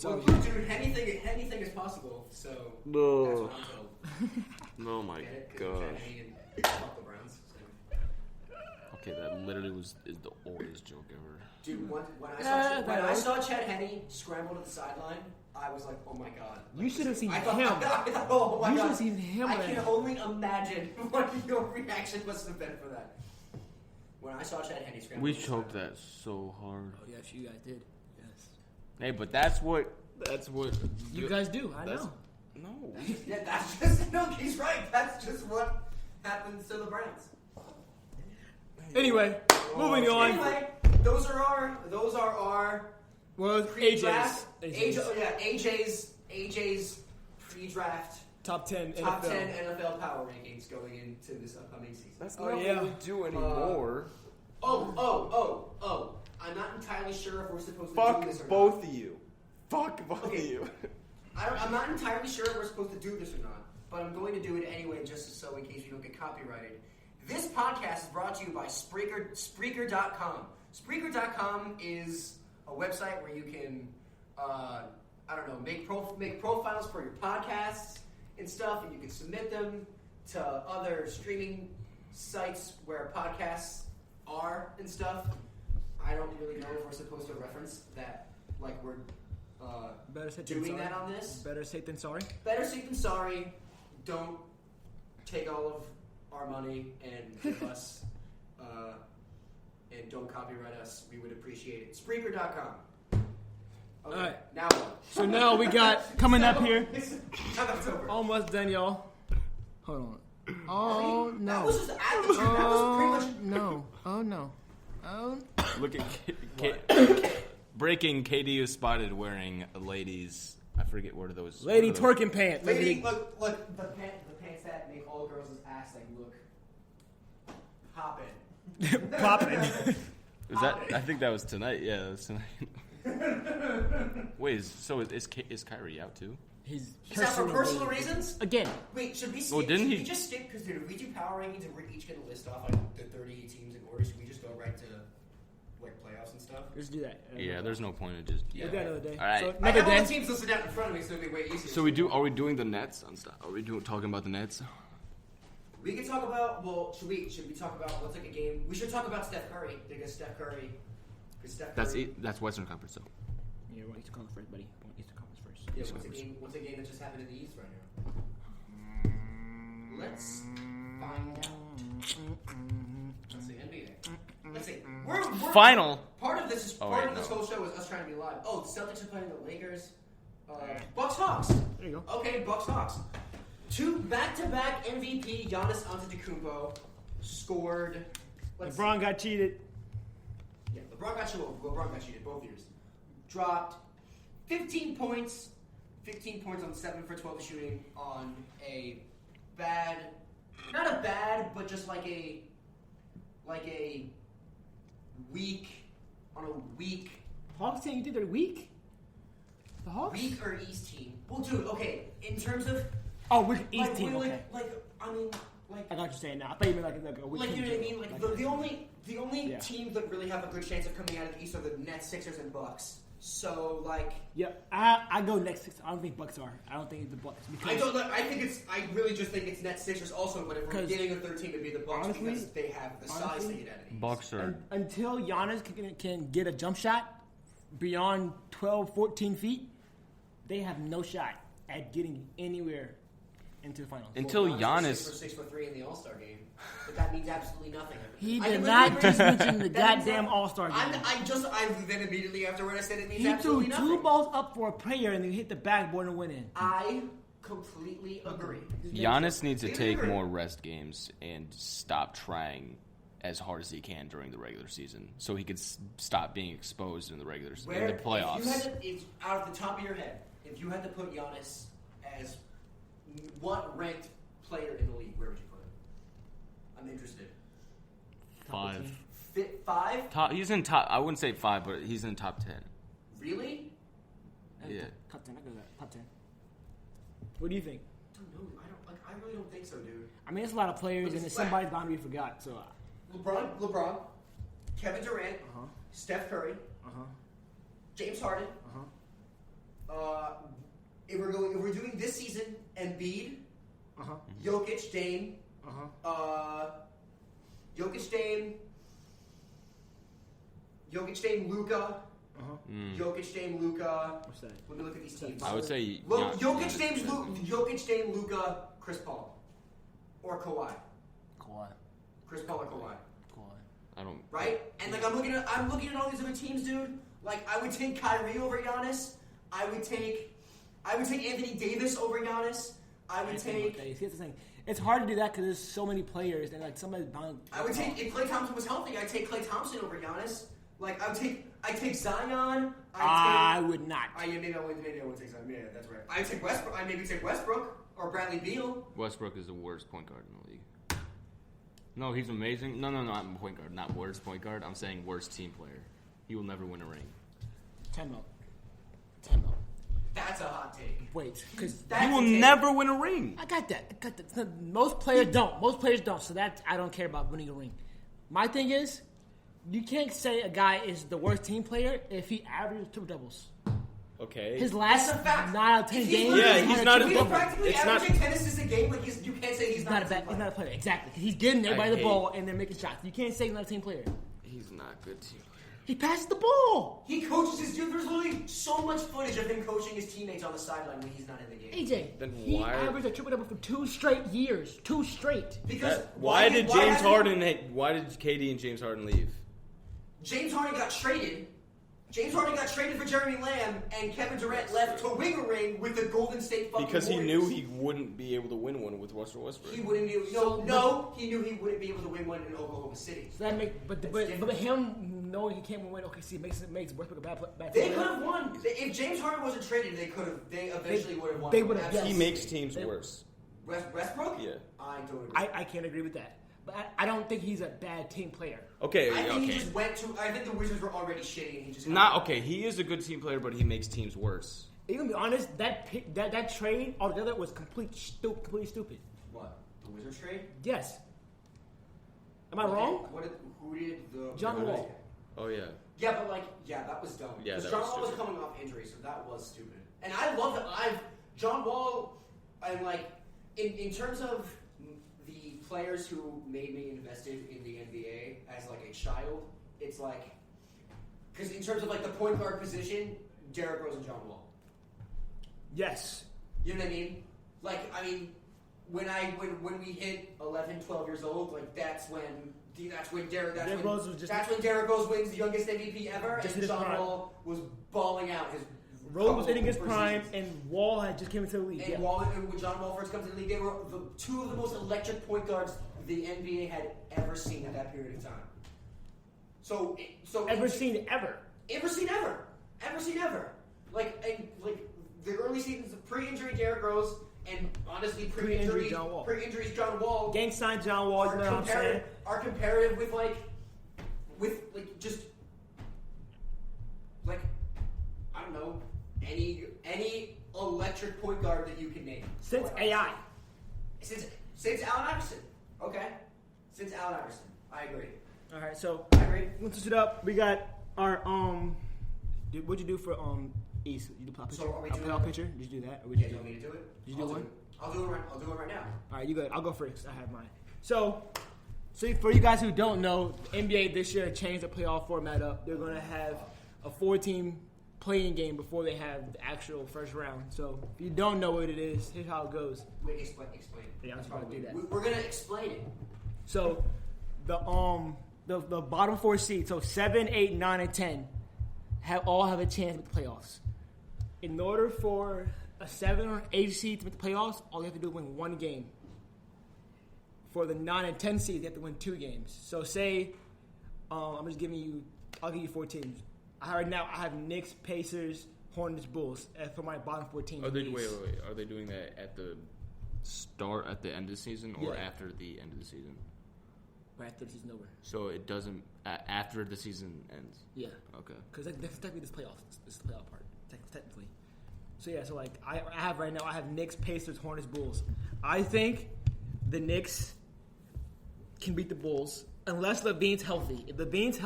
Well, dude, anything is possible. So No. that's what I'm told. Oh my gosh. Fuck the Browns. So. Okay, that literally is the oldest joke ever. Dude, when I saw Chad Henne scramble to the sideline, I was like, oh my god. You should have seen him. Oh my god. You should have seen him. I can only imagine what your reaction must have been for that. When I saw Chad Henne scramble. We choked that so hard. Oh yes, you guys did. Yes. Hey, but that's what You guys do. I know. No. Yeah, that's just no. He's right. That's just what happens to the Browns. Anyway, moving on. Anyway, those are our AJ's pre-draft top 10 top NFL. 10 NFL power rankings going into this upcoming season. That's not what we do anymore. I'm not entirely sure if we're supposed to Fuck do this or both not. of you. Fuck both of you. I'm not entirely sure if we're supposed to do this or not, but I'm going to do it anyway just so in case we don't get copyrighted. This podcast is brought to you by Spreaker.com. Spreaker.com is a website where you can, make profiles for your podcasts and stuff, and you can submit them to other streaming sites where podcasts are and stuff. I don't really know if we're supposed to reference that, like we're doing that on this. Better safe than sorry. Better safe than sorry. Don't take all of our money and give us, and don't copyright us. We would appreciate it. Spreaker.com. Okay, Alright. now what? So now we got coming up here. Now that's over. Almost done, y'all. Hold on. Oh no. That was just attitude. That was pretty much. No. Oh no. Oh. Look at breaking. KD is spotted wearing a lady's. I forget what are those. Lady what are those? twerking pants. Lady, look, the pants that make all girls' ass like look hopping. Popping. Was that? I think that was tonight. Yeah, that was tonight. Wait, is Kyrie out too? He's out for personal reasons? Again. Wait, should we skip? Well, didn't should he? we just skip? Because dude, if we do power rankings and we're each going to list off like the 30 teams in order, should we just go right to like playoffs and stuff? Let's do that. Yeah, there's no point in just. We'll do that another day. All right. So, I another have all day. the teams listed out in front of me, so it'll be way easier. So are we doing the Nets on stuff? Are we talking about the Nets? We can talk about. Well, should we talk about what's like a game? We should talk about Steph Curry because Steph Curry. That's Western Conference though. Yeah, we want Eastern Conference first, buddy. We want Eastern Conference first. Yeah, what's a game that just happened in the East right now? Let's find out. Let's see, NBA. Let's see. We're Final. Part of this whole show is us trying to be live. Oh, the Celtics are playing the Lakers. Bucks Hawks. There you go. Okay, Bucks Hawks. 2 back-to-back MVP Giannis Antetokounmpo scored. LeBron got cheated. Yeah, LeBron got cheated both years. Dropped 15 points on 7 for 12 shooting on a bad, not a bad, but just like a weak, on a weak. Hawks team, you think they're weak? The Hawks? Weak or East team? Well, dude, okay, in terms of. Oh, weak East team, okay. I got what you're saying now. I thought you meant like a weak team. you know what I mean? Like, the only yeah. teams that really have a good chance of coming out of the East are the Nets, Sixers, and Bucks. So, like... Yeah, I go next. I don't think Bucks are. I don't think it's the Bucks. I really just think it's Nets, Sixers also, but if we're getting a third team, it'd be the Bucks because they have the size to get out of the East. Bucks are... Until Giannis can get a jump shot beyond 12, 14 feet, they have no shot at getting anywhere into the finals. Until Giannis... 6'3" in the All-Star game. But that means absolutely nothing. He did not just mention the goddamn All-Star game. I then immediately afterward I said it means He absolutely threw nothing. 2 balls up for a player and then hit the backboard and went in. I completely agree. Giannis needs to take more rest games and stop trying as hard as he can during the regular season, so he could stop being exposed in the in the playoffs. Out of the top of your head, if you had to put Giannis as what ranked player in the league, where would you put him? I'm interested. 5. 5? He's in top. I wouldn't say 5, but he's in top 10. Really? Yeah. Top 10. I go to that. Top 10. What do you think? I don't know. I really don't think so, dude. I mean, it's a lot of players, and somebody's bound to be forgot. So, LeBron, Kevin Durant, Steph Curry, James Harden, we're doing this season, Embiid, Jokic, Dame, Jokic, Dame, Luka. Jokic, Dame, Luka. What's that? Let me look at these teams. I would say Jokic, Dame, Luka, Chris Paul, or Kawhi. Chris Paul or Kawhi. I don't. Right? And like I'm looking at all these other teams, dude. Like I would take Kyrie over Giannis. I would take Anthony Davis over Giannis. I would take. Here's the thing. It's hard to do that because there's so many players and like somebody's bound. I would take if Klay Thompson was healthy. I'd take Klay Thompson over Giannis. Like I take Zion. I would not. Maybe I would take Zion. Yeah, that's right. I'd take Westbrook. I'd maybe take Westbrook or Bradley Beal. Westbrook is the worst point guard in the league. No, he's amazing. No, not point guard. Not worst point guard. I'm saying worst team player. He will never win a ring. 10 mil. That's a hot take. Wait, because he will never win a ring. I got that. Most players don't. So that I don't care about winning a ring. My thing is, you can't say a guy is the worst team player if he averages triple doubles. Okay. His last 9 out of 10 games. Yeah, he's not a He's practically averaging 10 assists a game. Like you can't say he's not a He's not a player. Exactly. He's getting everybody the ball and they're making shots. You can't say he's not a team player. He's not a good team player. He passes the ball. He coaches his dude. There's literally so much footage of him coaching his teammates on the sideline when he's not in the game. AJ, then he averaged a triple double for 2 straight years. 2 straight. Because why did KD and James Harden leave? James Harden got traded. James Harden got traded for Jeremy Lamb, and Kevin Durant left to win a ring with the Golden State fucking because he Warriors. knew he wouldn't be able to win one with Russell Westbrook. He wouldn't be able, he knew he wouldn't be able to win one in Oklahoma City. So that but him knowing he can't win OKC makes Westbrook a bad player. They could have won. If James Harden wasn't traded, they eventually would have won. They would have. Yes. He makes teams worse. Westbrook? Yeah. I don't agree. I can't agree with that. But I don't think he's a bad team player. Okay, I think he just went to. I think the Wizards were already shitty, and he just He is a good team player, but he makes teams worse. You gonna be honest? That trade altogether was completely stupid. What, the Wizards trade? Yes. Am I wrong? Who did the John Wall? Oh yeah. Yeah, but that was dumb. Yeah, because that John was Wall was stupid. coming off injury, so that was stupid. And I love that. John Wall. I'm like in terms of the players who made me invested in the NBA as like a child. It's like because in terms of like the point guard position, Derrick Rose and John Wall. Yes. You know what I mean? Like when we hit 11, 12 years old, like that's when Derrick Rose wins the youngest MVP ever, and John Wall was balling out. Rose was hitting his prime, and Wall had just came into the league. And when John Wall first comes into the league, they were the 2 of the most electric point guards the NBA had ever seen at that period of time. Ever seen ever. Like the early seasons of pre-injury Derrick Rose, and honestly pre-injury John Wall. Gang signed John Wall. You know what I'm saying? Are comparative with I don't know any electric point guard that you can name since AI. Since Allen Iverson. Okay. Since Allen Iverson. I agree. All right, so I agree. Let's switch it up. We got our what'd you do for East? You do playoff picture? So are we doing playoff picture? Did you do that? Or do you want me to do it? Did you do one? I'll do it right now. All right, you good. I'll go first. I have mine. So for you guys who don't know, the NBA this year changed the playoff format up. They're going to have a 4-team playing game before they have the actual first round. So if you don't know what it is, here's how it goes. Wait, explain it. Yeah, I was about to do that. We're going to explain it. So the bottom 4 seeds, so 7, 8, 9, and 10, all have a chance to make the playoffs. In order for a 7 or 8 seed to make the playoffs, all you have to do is win 1 game. For the 9 and 10 seeds, you have to win 2 games. So say, I'll give you 4 teams. Right now, I have Knicks, Pacers, Hornets, Bulls for my bottom 4 teams. Wait. Are they doing that at the end of the season, or after the end of the season? Right after the season's over. So it doesn't after the season ends. Yeah. Okay. Because technically this playoff. This is the playoff part. Technically. So yeah. So like I have right now. I have Knicks, Pacers, Hornets, Bulls. I think the Knicks can beat the Bulls unless LaVine's healthy. If LaVine's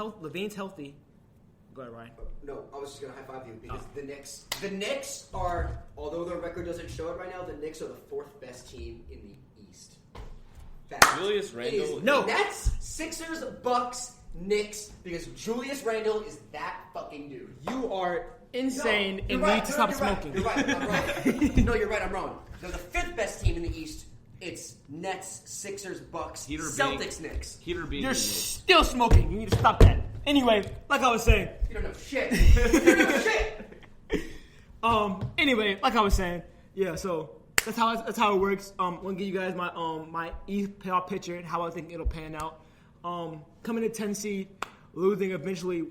healthy, Go ahead, Ryan. No, I was just gonna high five you because the Knicks are, although their record doesn't show it right now, the Knicks are the 4th best team in the East. Julius Randle. No, that's Sixers, Bucks, Knicks, because Julius Randle is that fucking dude. You are insane and right. need to stop smoking. You're right. I'm wrong. No, you're right. I'm wrong. They're the 5th best team in the East. It's Nets, Sixers, Bucks, Celtics, Knicks. You're still smoking. You need to stop that. Anyway, like I was saying. You don't know shit. You don't know shit. Anyway, like I was saying. Yeah. So that's how it works. I'm gonna give you guys my East playoff picture and how I think it'll pan out. Coming to 10 seed, losing eventually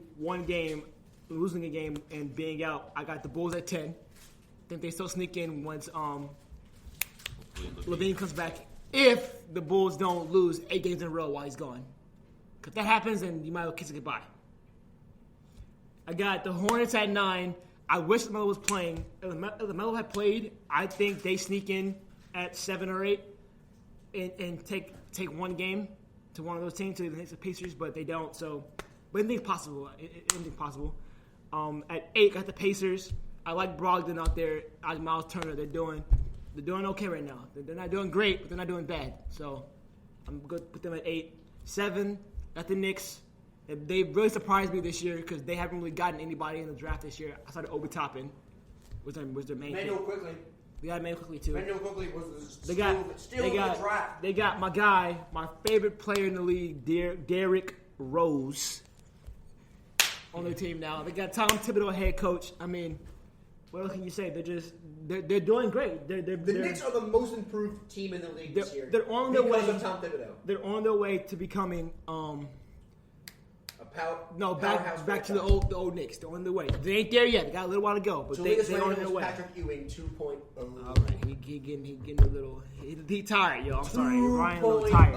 losing a game and being out. I got the Bulls at 10. Think they still sneak in once Levine comes back. If the Bulls don't lose 8 games in a row while he's gone. If that happens, then you might as well kiss it goodbye. I got the Hornets at 9. I wish LaMelo was playing. If LaMelo had played, I think they sneak in at 7 or 8 and take one game to one of those teams, to the Knicks or Pacers, but they don't. So, but anything's possible. Anything's possible. At 8, got the Pacers. I like Brogdon out there. I like Miles Turner. They're doing okay right now. They're not doing great, but they're not doing bad. So I'm going to put them at 8. 7, got the Knicks. They really surprised me this year because they haven't really gotten anybody in the draft this year. I started Obi Toppin was their main pick. Manuel Quickly. They got Manuel Quickly too. Manuel Quickly was They still in the draft. They got my guy, my favorite player in the league, Derrick Rose, on their team now. They got Tom Thibodeau, head coach. I mean, what else can you say? They're doing great. The Knicks are the most improved team in the league this year. They're on their way. Because of Tom Thibodeau. They're on their way to becoming back to the old Knicks. They're on their way. They ain't there yet. They got a little while to go, but they're on their way. Patrick Ewing 2.0. All right, he getting a little. He tired, yo. I'm sorry, Ryan a little tired.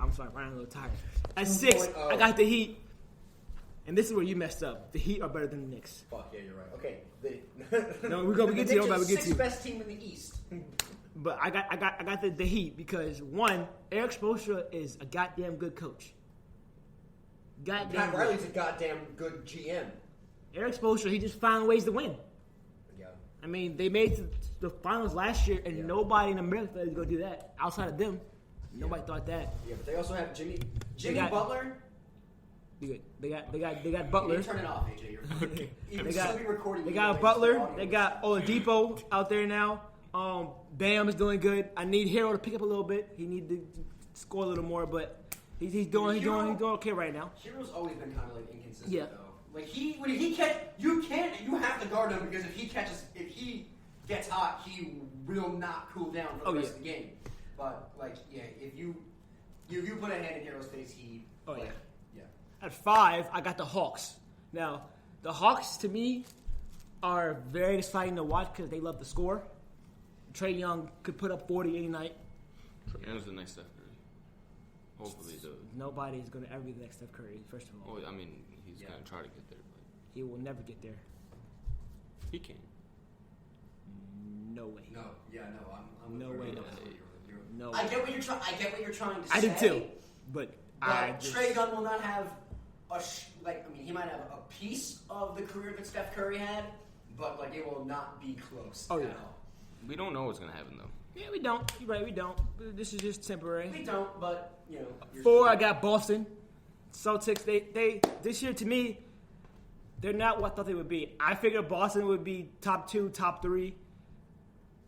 I'm sorry, Ryan a little tired. At 6, I got the Heat, and this is where you messed up. The Heat are better than the Knicks. Fuck yeah, you're right. Okay. No, we get to you. The Knicks are the 6th best team in the East. But I got the Heat because one, Eric Spoelstra is a goddamn good coach. Pat Riley's a goddamn good GM. Eric Spoelstra, he just found ways to win. Yeah. I mean, they made the finals last year, and nobody in America thought he was going to do that. Outside of them, nobody thought that. Yeah, but they also have Jimmy Butler. They got Butler. You turn it off, AJ. They got Butler. They got Oladipo out there now. Bam is doing good. I need Hero to pick up a little bit. He need to score a little more, but he's doing okay right now. Hero's always been kind of like inconsistent, Yeah. though. Like when he you have to guard him because if he gets hot, he will not cool down for the rest of the game. But if you put a hand in Hero's face, yeah. At 5, I got the Hawks. Now, the Hawks to me are very exciting to watch because they love to score. Trae Young could put up 40 any night. Trae Young's the next Steph Curry. Hopefully, nobody's going to ever be the next Steph Curry. First of all, I mean, he's going to try to get there, but he will never get there. He can. No way. No. Yeah. No. I'm no way. No. I get what you're trying to say. I did too, but Trae Young will not have he might have a piece of the career that Steph Curry had, but it will not be close. Oh yeah. All. We don't know what's gonna happen though. Yeah, we don't. You're right, we don't. This is just temporary. We don't, but 4, I got Boston Celtics. They this year to me, they're not what I thought they would be. I figured Boston would be top 2, top 3.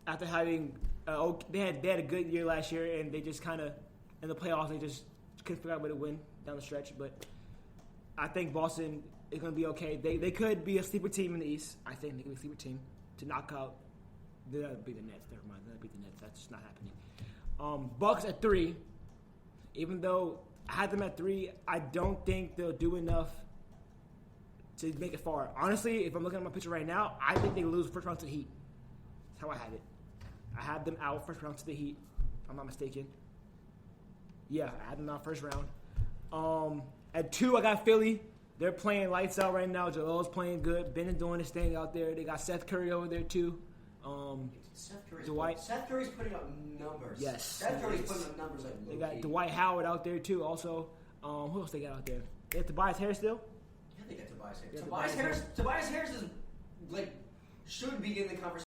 After having they had a good year last year, and they just kind of in the playoffs they just couldn't figure out a way to win down the stretch. But I think Boston is going to be okay. They could be a sleeper team in the East. I think they could be a sleeper team to knock out. That'll be the Nets. Never mind. That'll be the Nets. That's just not happening. Bucks at 3. Even though I had them at 3, I don't think they'll do enough to make it far. Honestly, if I'm looking at my picture right now, I think they lose first round to the Heat. That's how I had it. I had them out first round to the Heat, if I'm not mistaken. Yeah, I had them out first round. At 2, I got Philly. They're playing lights out right now. Joel's playing good. Ben is doing his thing out there. They got Seth Curry over there too. Seth Curry's putting up numbers. Yes. Seth Curry's putting up numbers like They got Dwight Howard out there too also. Who else they got out there? They have Tobias Harris still? Yeah, they get Tobias Harris. Yeah, Tobias Harris is like should be in the conversation.